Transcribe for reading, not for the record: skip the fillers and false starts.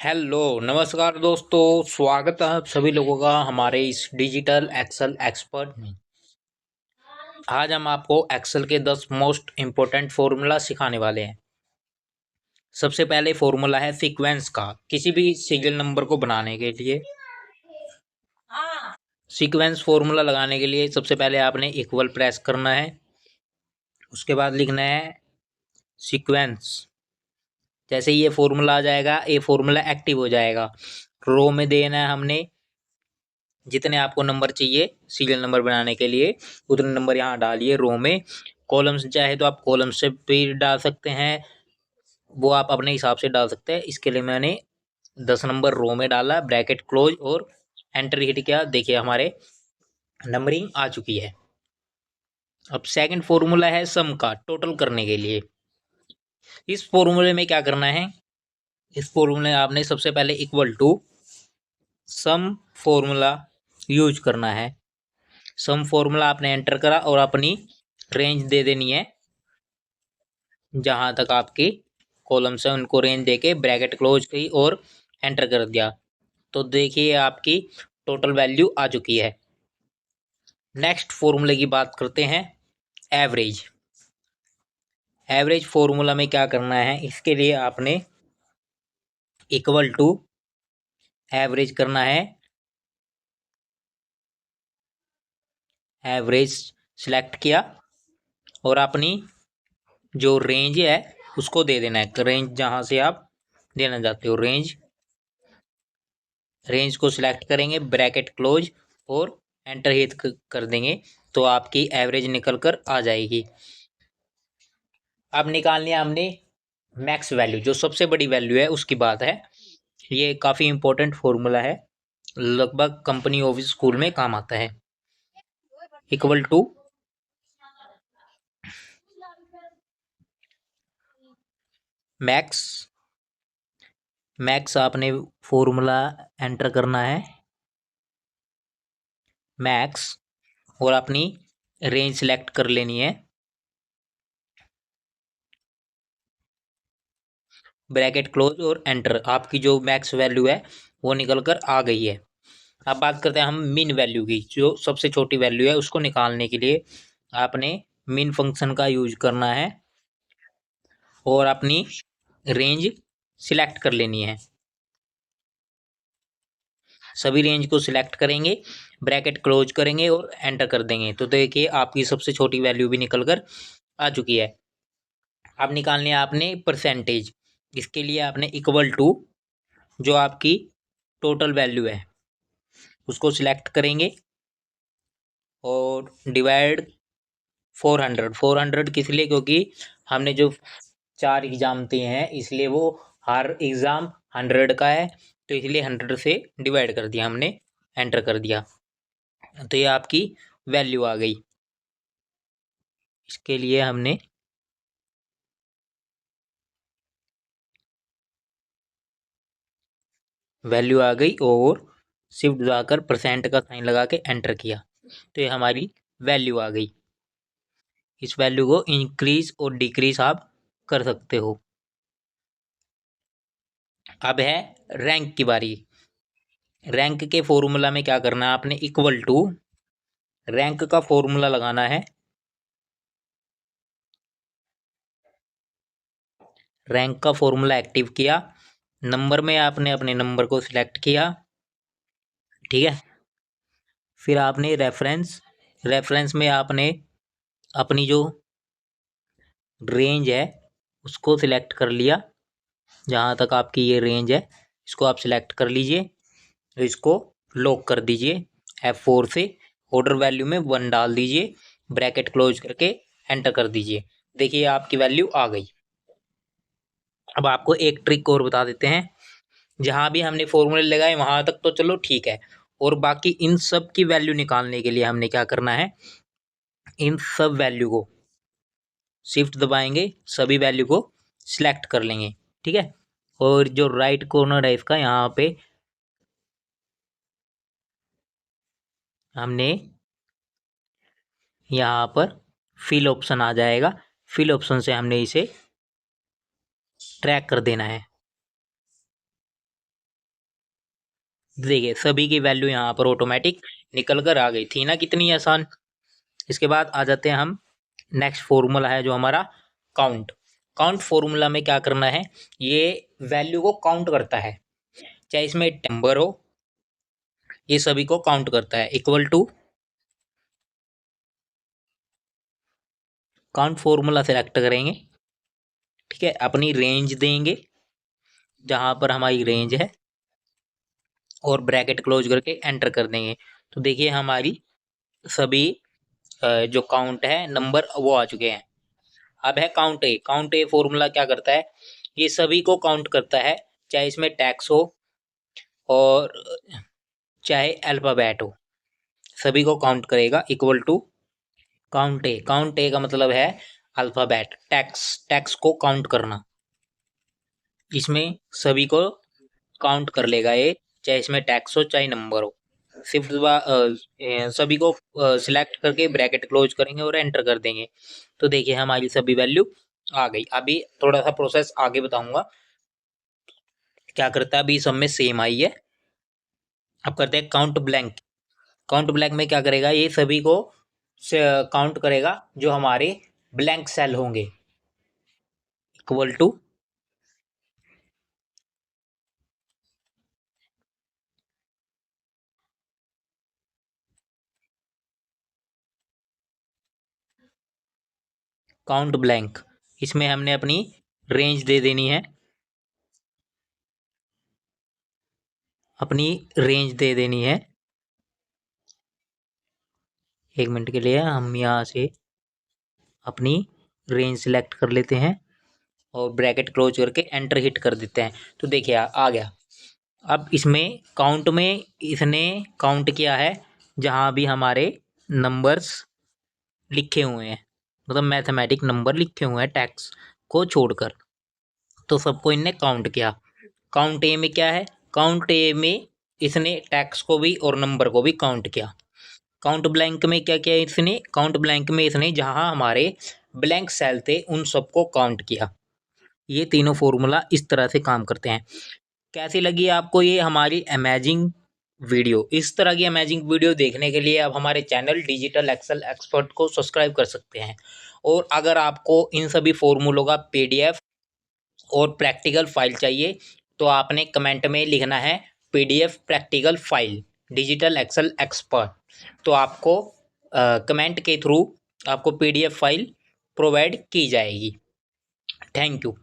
Hello नमस्कार दोस्तों, स्वागत है आप सभी लोगों का हमारे इस डिजिटल एक्सेल एक्सपर्ट में। आज हम आपको एक्सेल के 10 मोस्ट इम्पोर्टेंट फॉर्मूला सिखाने वाले हैं। सबसे पहले फॉर्मूला है सीक्वेंस का। किसी भी सीरियल नंबर को बनाने के लिए सीक्वेंस फॉर्मूला लगाने के लिए सबसे पहले आपने इक्वल प्रेस करना है। उसके बाद लिखना है सीक्वेंस। जैसे ही ये फॉर्मूला आ जाएगा, ये फॉर्मूला एक्टिव हो जाएगा। रो में देना है हमने जितने आपको नंबर चाहिए सीरियल नंबर बनाने के लिए, उतने नंबर यहाँ डालिए रो में। कॉलम्स चाहे तो आप कॉलम से भी डाल सकते हैं, वो आप अपने हिसाब से डाल सकते हैं। इसके लिए मैंने 10 नंबर रो में डाला, ब्रैकेट क्लोज और एंटर हिट किया। देखिए हमारे नंबरिंग आ चुकी है। अब सेकंड फॉर्मूला है सम का, टोटल करने के लिए। इस फॉर्मूले में क्या करना है, इस फॉर्मूले में आपने सबसे पहले equal to sum formula use करना है। सम फॉर्मूला आपने एंटर करा और अपनी रेंज दे देनी है। जहां तक आपकी कॉलम्स है उनको रेंज देके ब्रैकेट क्लोज की और एंटर कर दिया, तो देखिए आपकी टोटल वैल्यू आ चुकी है। नेक्स्ट फॉर्मूले की बात करते हैं, एवरेज। एवरेज फॉर्मूला में क्या करना है, इसके लिए आपने इक्वल टू एवरेज करना है। एवरेज सिलेक्ट किया और अपनी जो रेंज है उसको दे देना है। रेंज जहां से आप देना चाहते हो, रेंज को सिलेक्ट करेंगे, ब्रैकेट क्लोज और एंटर हिट कर देंगे, तो आपकी एवरेज निकल कर आ जाएगी। अब निकालनी है हमने मैक्स वैल्यू, जो सबसे बड़ी वैल्यू है उसकी बात है। ये काफ़ी इंपॉर्टेंट फॉर्मूला है, लगभग कंपनी ऑफिस स्कूल में काम आता है। Equal to max. मैक्स आपने फॉर्मूला एंटर करना है, मैक्स, और अपनी रेंज सिलेक्ट कर लेनी है। ब्रैकेट क्लोज और एंटर। आपकी जो मैक्स वैल्यू है वो निकल कर आ गई है। अब बात करते हैं हम मिन वैल्यू की। जो सबसे छोटी वैल्यू है उसको निकालने के लिए आपने मिन फंक्शन का यूज करना है और अपनी रेंज सिलेक्ट कर लेनी है। सभी रेंज को सिलेक्ट करेंगे, ब्रैकेट क्लोज करेंगे और एंटर कर देंगे, तो देखिए आपकी सबसे छोटी वैल्यू भी निकल कर आ चुकी है। अब निकालनी है आपने परसेंटेज। इसके लिए आपने इक्वल टू जो आपकी टोटल वैल्यू है उसको सिलेक्ट करेंगे और डिवाइड 400। 400 किस लिए, क्योंकि हमने जो 4 एग्जाम दिए हैं इसलिए वो हर एग्जाम 100 का है, तो इसलिए 100 से डिवाइड कर दिया हमने, एंटर कर दिया, तो ये आपकी वैल्यू आ गई। इसके लिए हमने वैल्यू आ गई और शिफ्ट दबाकर परसेंट का साइन लगा के एंटर किया, तो ये हमारी वैल्यू आ गई। इस वैल्यू को इंक्रीज और डिक्रीज आप कर सकते हो। अब है रैंक की बारी। रैंक के फॉर्मूला में क्या करना है, आपने इक्वल टू रैंक का फॉर्मूला लगाना है। रैंक का फॉर्मूला एक्टिव किया, नंबर में आपने अपने नंबर को सिलेक्ट किया, ठीक है। फिर आपने रेफरेंस, रेफरेंस में आपने अपनी जो रेंज है उसको सिलेक्ट कर लिया। जहाँ तक आपकी ये रेंज है इसको आप सिलेक्ट कर लीजिए, तो इसको लॉक कर दीजिए F4 से। ऑर्डर वैल्यू में 1 डाल दीजिए, ब्रैकेट क्लोज करके एंटर कर दीजिए। देखिए आपकी वैल्यू आ गई। अब आपको एक ट्रिक और बता देते हैं। जहाँ भी हमने फॉर्मूले लगाए वहां तक तो चलो ठीक है, और बाकी इन सब की वैल्यू निकालने के लिए हमने क्या करना है, इन सब वैल्यू को शिफ्ट दबाएंगे, सभी वैल्यू को सिलेक्ट कर लेंगे, ठीक है। और जो राइट कॉर्नर है इसका, यहाँ पे हमने यहाँ पर फिल ऑप्शन आ जाएगा, फिल ऑप्शन से हमने इसे ट्रैक कर देना है। देखिए सभी की वैल्यू यहाँ पर ऑटोमेटिक निकल कर आ गई थी ना, कितनी आसान। इसके बाद आ जाते हैं हम, नेक्स्ट फॉर्मूला है जो हमारा काउंट। काउंट फॉर्मूला में क्या करना है, ये वैल्यू को काउंट करता है, चाहे इसमें नंबर हो, ये सभी को काउंट करता है। Equal to count formula select करेंगे, ठीक है, अपनी रेंज देंगे जहां पर हमारी रेंज है, और ब्रैकेट क्लोज करके एंटर कर देंगे। तो देखिए हमारी सभी जो काउंट है नंबर वो आ चुके हैं। अब है count A. Count a formula क्या करता है, ये सभी को काउंट करता है, चाहे इसमें टैक्स हो और चाहे अल्फाबेट हो, सभी को काउंट करेगा। Equal to count A. Count A का मतलब है अल्फाबेट, टैक्स, टैक्स को काउंट करना, इसमें सभी को काउंट कर लेगा ये, चाहे इसमें टैक्स हो चाहे नंबर हो। शिफ्ट सभी को सिलेक्ट करके ब्रैकेट क्लोज करेंगे और एंटर कर देंगे। तो देखिए हमारी सभी वैल्यू आ गई। अभी थोड़ा सा प्रोसेस आगे बताऊंगा क्या करता है। अभी सब में सेम आई है। अब करते हैं काउंट ब्लैंक। काउंट ब्लैंक में क्या करेगा, ये सभी को काउंट करेगा जो हमारे ब्लैंक सेल होंगे। इक्वल टू काउंट ब्लैंक, इसमें हमने अपनी रेंज दे देनी है, अपनी रेंज दे देनी है। एक मिनट के लिए हम यहाँ से अपनी रेंज सिलेक्ट कर लेते हैं और ब्रैकेट क्लोज करके एंटर हिट कर देते हैं। तो देखिए आ गया। अब इसमें काउंट में इसने काउंट किया है जहाँ भी हमारे नंबर्स लिखे हुए हैं, मतलब मैथमेटिक नंबर लिखे हुए हैं टैक्स को छोड़कर, तो सबको इनने काउंट किया। काउंट ए में क्या है, काउंट ए में इसने टैक्स को भी और नंबर को भी काउंट किया। काउंट ब्लैंक में क्या किया इसने, काउंट ब्लैंक में इसने जहां हमारे ब्लैंक सेल थे उन सबको काउंट किया। ये तीनों फॉर्मूला इस तरह से काम करते हैं। कैसी लगी आपको ये हमारी अमेजिंग वीडियो? इस तरह की अमेजिंग वीडियो देखने के लिए आप हमारे चैनल डिजिटल एक्सेल एक्सपर्ट को सब्सक्राइब कर सकते हैं। और अगर आपको इन सभी फॉर्मूलों का पीडीएफ और प्रैक्टिकल फाइल चाहिए तो आपने कमेंट में लिखना है PDF practical file digital Excel expert, तो आपको कमेंट के थ्रू आपको पीडीएफ फाइल प्रोवाइड की जाएगी। Thank you.